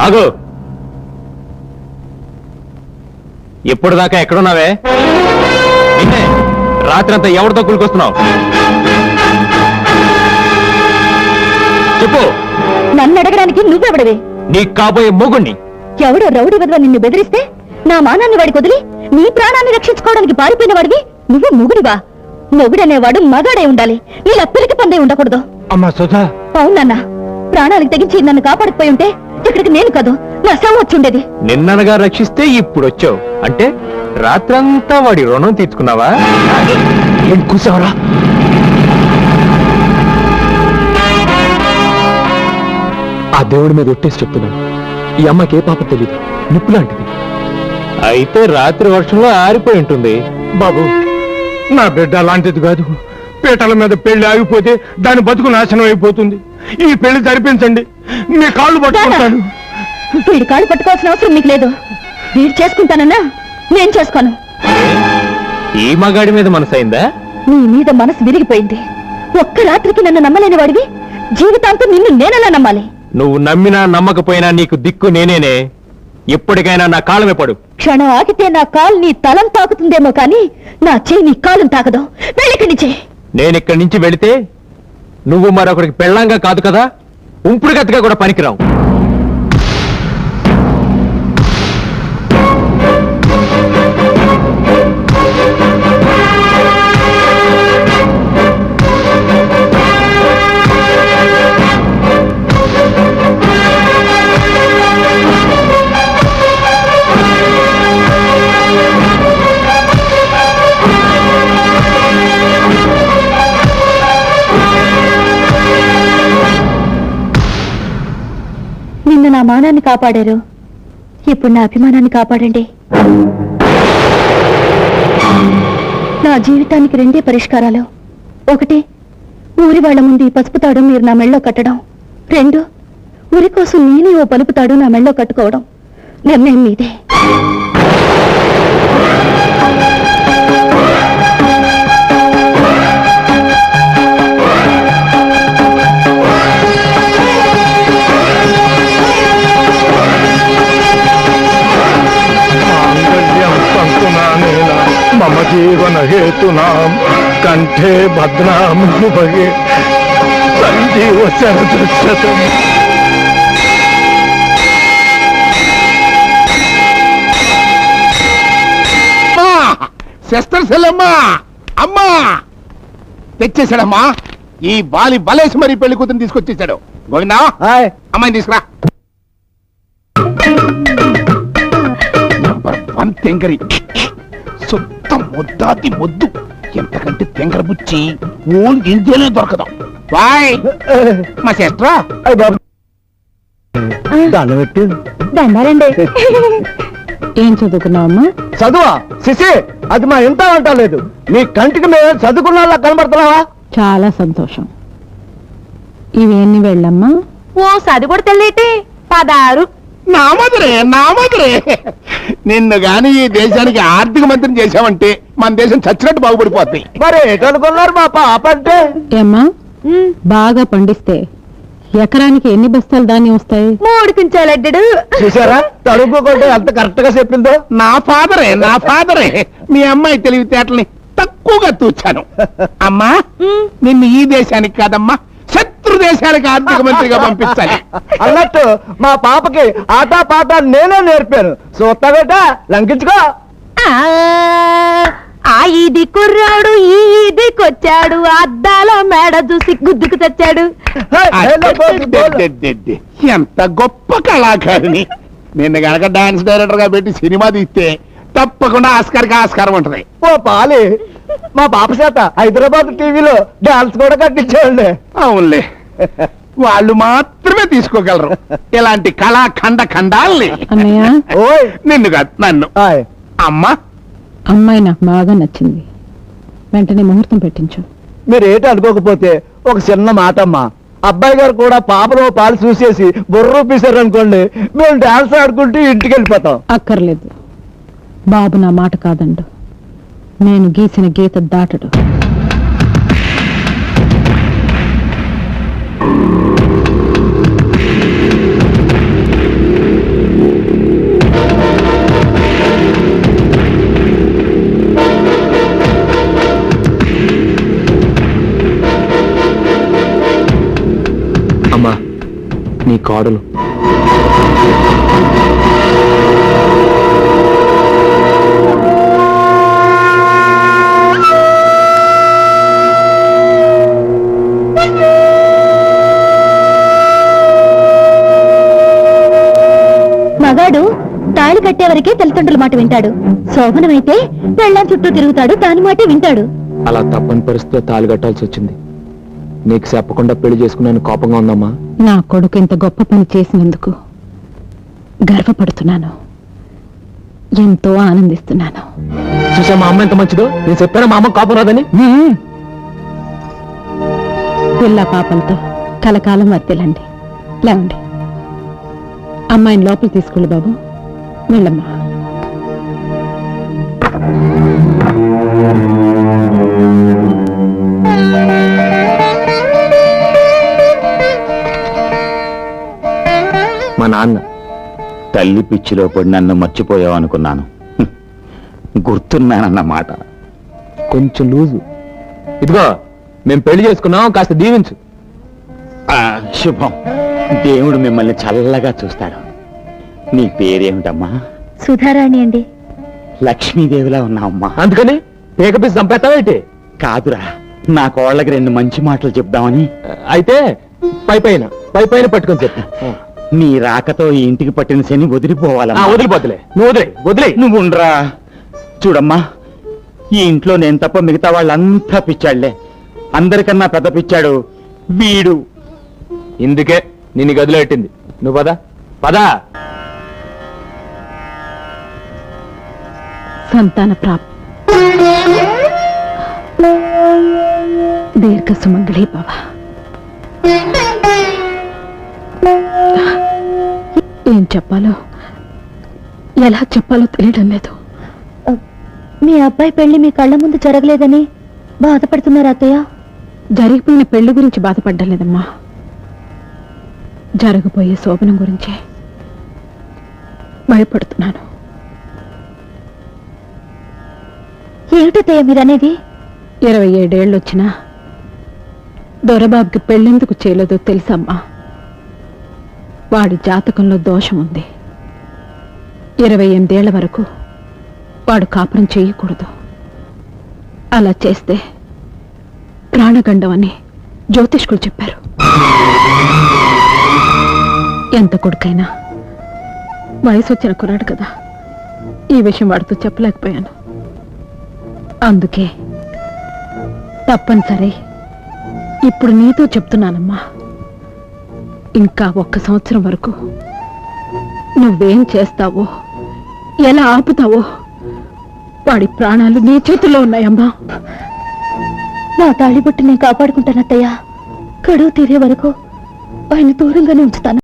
ఆగు. ఎప్పుడు దాకా ఎక్కడున్నావే? నిన్నే రాత్రంతా ఎవరితో కూలుకొస్తున్నావు? చెప్పు. నన్ను అడగడానికి నువ్వెవడవే? నీ కాబోయే మొగుణ్ణి. ఎవడో రౌడీ వద్ద నిన్ను బెదిరిస్తే నా మానాన్ని వాడికి వదిలి నీ ప్రాణాన్ని రక్షించుకోవడానికి పారిపోయిన వాడివి నువ్వు మొగుడివా? మొగుడనేవాడు మగాడే ఉండాలి, ఇలా పిలికి పందే ఉండకూడదు. అమ్మా సుధా. అవునన్నా, ప్రాణాలకు తెగించి నన్ను కాపాడకపోయి ఉంటే ఇక్కడికి నేను కాదు నా శవం వచ్చుండేది. నిన్ననగా రక్షిస్తే ఇప్పుడు వచ్చావు అంటే రాత్రంతా వాడి రుణం తీర్చుకున్నావా? ఏం కూసావరా? ఆ దేవుడి మీద ఒట్టేసి చెప్తున్నాను, ఈ అమ్మకి ఏ పాప తెలీదు, నిప్పు లాంటిది. అయితే రాత్రి వర్షంలో ఆరిపోయి ఉంటుంది. బాబు, నా బిడ్డ అలాంటిది కాదు. పీటల మీద పెళ్లి ఆగిపోతే దాని బతుకు నాశనం అయిపోతుంది. ఈ పెళ్లి జరిపించండి, మీ కాళ్ళు పట్టుకుంటాను. వీడి కాళ్ళు పట్టుకోవాల్సిన అవసరం మీకు లేదు. వీడు చేసుకుంటానన్నా నేను చేసుకోను. ఈ మగాడి మీద మనసైందా? నీ మీద మనసు విరిగిపోయింది. ఒక్క రాత్రికి నన్ను నమ్మలేని వాడివి జీవితాంతం నిన్ను నేనెలా నమ్మాలి? నువ్వు నమ్మినా నమ్మకపోయినా నీకు దిక్కు నేనేనే. ఎప్పటికైనా నా కాళ్ళమే పడు. క్షణం ఆగితే నా కాలు నీ తలం తాకుతుందేమో కానీ నా చేయి నీ కాలం తాకదు. వెళ్ళిక్కడి నుంచి. నేనిక్కడి నుంచి వెళితే నువ్వు మరొకరికి పెళ్ళంగా కాదు కదా, ఉంపుడు గతిగా కూడా పనికిరావు. నిన్ను నా మానాన్ని కాపాడారు, ఇప్పుడు నా అభిమానాన్ని కాపాడండి. నా జీవితానికి రెండే పరిష్కారాలు. ఒకటి, ఊరి వాళ్ల ముందు ఈ పసుపు తాడు మీరు నా మెళ్ళో కట్టడం. రెండు, ఊరి కోసం నేనే ఓ పలుపు తాడు నా మెళ్ళో కట్టుకోవడం. నిర్ణయం మీదే. మమ జీవన హేతునాం కంఠే భద్రాం భగే సంజీవ శరదృశ్యతం. సిస్టర్ సెల్లమ్మా, అమ్మా తెచ్చేశాడమ్మా. ఈ బాలి బలేసి మరీ పెళ్లి కూతురు తీసుకొచ్చేసాడు. గోవిందా, అమ్మాయిని తీసుకురా. నంబర్ 1 తెంగరి, సొంత ముద్దాతి ముద్దు. ఎంతకంటే తెంగర బుచ్చి ఓన్ ఇండియాలో దొరకదాం. బాయ్ మా సిస్టరా. దండాలండి. ఏం చదువుకున్నావమ్మా? చదువా శిశి, అది మా ఇంత అంటలేదు. నీ కంటికి మేము చదువుకున్న కనబడుతున్నావా? చాలా సంతోషం. ఇవి ఎన్ని వెళ్ళమ్మా? ఓ సది కూడా తెల్లేటి 16. నా మధురే నిన్ను గాని ఈ దేశానికి ఆర్థిక మంత్రిని చేశావంటే మన దేశం చచ్చినట్టు బాగుపడిపోద్ది. మరి ఏటనుకున్నారు మా పాప అంటే? ఏమ్మా, బాగా పండిస్తే ఎకరానికి ఎన్ని బస్తాలు ధాన్యం వస్తాయి? 3 కుంచాలడ్డాడు. చూసారా, తడుపుకుంటే ఎంత కరెక్ట్ గా చెప్పిందో. నా ఫాదరే మీ అమ్మాయి తెలివితేటల్ని తక్కువగా తూచాను. అమ్మా, నిన్ను ఈ దేశానికి కాదమ్మా శత్రు దేశానికి ఆర్థిక మంత్రిగా పంపించాలి. అన్నట్టు మా పాపకి ఆటా పాట నేనే నేర్పాను. చూస్తావేట, లంకించుకో. ఆ ఇది కుర్రాడు ఈ ఇదికొచ్చాడు, అద్దాల మేడ చూసి గుద్దుకు తెచ్చాడు. ఎంత గొప్ప కళాకారిని. నిన్న గనక డాన్స్ డైరెక్టర్ గా పెట్టి సినిమా తీస్తే తప్పకుండా ఆస్కార్కి ఆస్కారం ఉంటది. ఓ పాలి, మా పాప చేత హైదరాబాద్ టీవీలో డాన్స్ కూడా కట్టించేయండి. అవునులే, వాళ్ళు మాత్రమే తీసుకోగలరు ఇలాంటి కళాఖండాల్ని. అన్నయ్య, ఓయ్ నిన్ను కాదు నన్ను. అమ్మా, అమ్మాయి నాకు బాగా నచ్చింది. వెంటనే ముహూర్తం పెట్టించు. మీరు ఏంటి అనుకోకపోతే ఒక చిన్న మాట అమ్మా. అబ్బాయి గారు కూడా పాపలో పాలు చూసేసి బుర్రూపేశారు అనుకోండి, మేము డాన్స్ ఆడుకుంటూ ఇంటికి వెళ్ళిపోతాం. అక్కర్లేదు, బాబు నా మాట కాదండు. నేను గీసిన గీత దాటడు. కోడలు. మగాడు తాళి కట్టే వరకే తల్లిదండ్రుల మాట వింటాడు. శోభనమైతే పెళ్ళాం చుట్టూ తిరుగుతాడు, దాని మాటే వింటాడు. అలా తప్పని పరిస్థితిలో తాళి కట్టాల్సి వచ్చింది. నీకు చెప్పకుండా పెళ్లి చేసుకున్నాను కోపంగా ఉందమ్మా. నా కొడుకు ఇంత గొప్ప పని చేసినందుకు గర్వపడుతున్నాను, ఎంతో ఆనందిస్తున్నాను. చూసా మా అమ్మ ఎంత మంచిదో. నేను చెప్పాను మా అమ్మ కోపం రాదని. పిల్ల పాపలతో కలకాలం వర్తిల్లండి. లేవండి, అమ్మాయిని లోపల తీసుకెళ్ళు బాబు. వెళ్ళమ్మా. మా నాన్న తల్లి పిచ్చిలో పడి నన్ను మర్చిపోయావు అనుకున్నాను. గుర్తున్నానన్నమాట. కొంచెం లూజు. ఇదిగో మేము పెళ్లి చేసుకున్నాం, కాస్త దీవించు. శుభం. దేవుడు మిమ్మల్ని చల్లగా చూస్తాడు. నీ పేరేమిటమ్మా? సుధారాణి అండి. లక్ష్మీదేవిలా ఉన్నావమ్మా. అందుకని పేకపీసి చంపేస్తావేంటి? కాదురా, నా కోళ్ళకి 2 మంచి మాటలు చెప్దామని. అయితే పై పైన పట్టుకొని చెప్పు. నీ రాకతో ఈ ఇంటికి పట్టిన శని వదిలిపోవాలమ్మా. వదిలిపోతులే. నువ్వు వదిలే. నువ్వు ఉండరా. చూడమ్మా, ఈ ఇంట్లో నేను తప్ప మిగతా వాళ్ళంతా పిచ్చాళ్లే. అందరికన్నా పెద్ద పిచ్చాడు వీడు. ఇందుకే నిన్ను గదిలో పెట్టింది. నువ్వు పదా. సంతాన ప్రాప్తి. దీర్ఘ సుమంగళి భవ. ఏం చెప్పాలో ఎలా చెప్పాలో తెలియడం లేదు. మీ అబ్బాయి పెళ్లి మీ కళ్ళ ముందు జరగలేదని బాధపడుతున్నారు అత్తయ్య? జరిగిపోయిన పెళ్లి గురించి బాధపడ్డం లేదమ్మా, జరగబోయే శోభనం గురించే భయపడుతున్నాను. ఏమిటత్తయ్య మీరనేది? 27 ఏళ్ళు వచ్చినా దొరబాబుకి పెళ్ళెందుకు చేయలేదో తెలుసమ్మా. వాడి జాతకంలో దోషం ఉంది. 28 ఏళ్ల వరకు వాడు కాపురం చేయకూడదు. అలా చేస్తే ప్రాణగండం అని జ్యోతిష్కులు చెప్పారు. ఎంత కొడుకైనా వయసు వచ్చిన కురాడు కదా, ఈ విషయం వాడితో చెప్పలేకపోయాను. అందుకే తప్పనిసరి ఇప్పుడు నీతో చెప్తున్నానమ్మా. ఇంకా 1 సంవత్సరం వరకు నువ్వేం చేస్తావో, ఎలా ఆపుతావో వాడి ప్రాణాలు నీ చేతుల్లో ఉన్నాయమ్మా. నా తాళిబొట్టు నేను కాపాడుకుంటాను అత్తయ్య. గడువు తీరే వరకు ఆయన దూరంగానే ఉంచుతాను.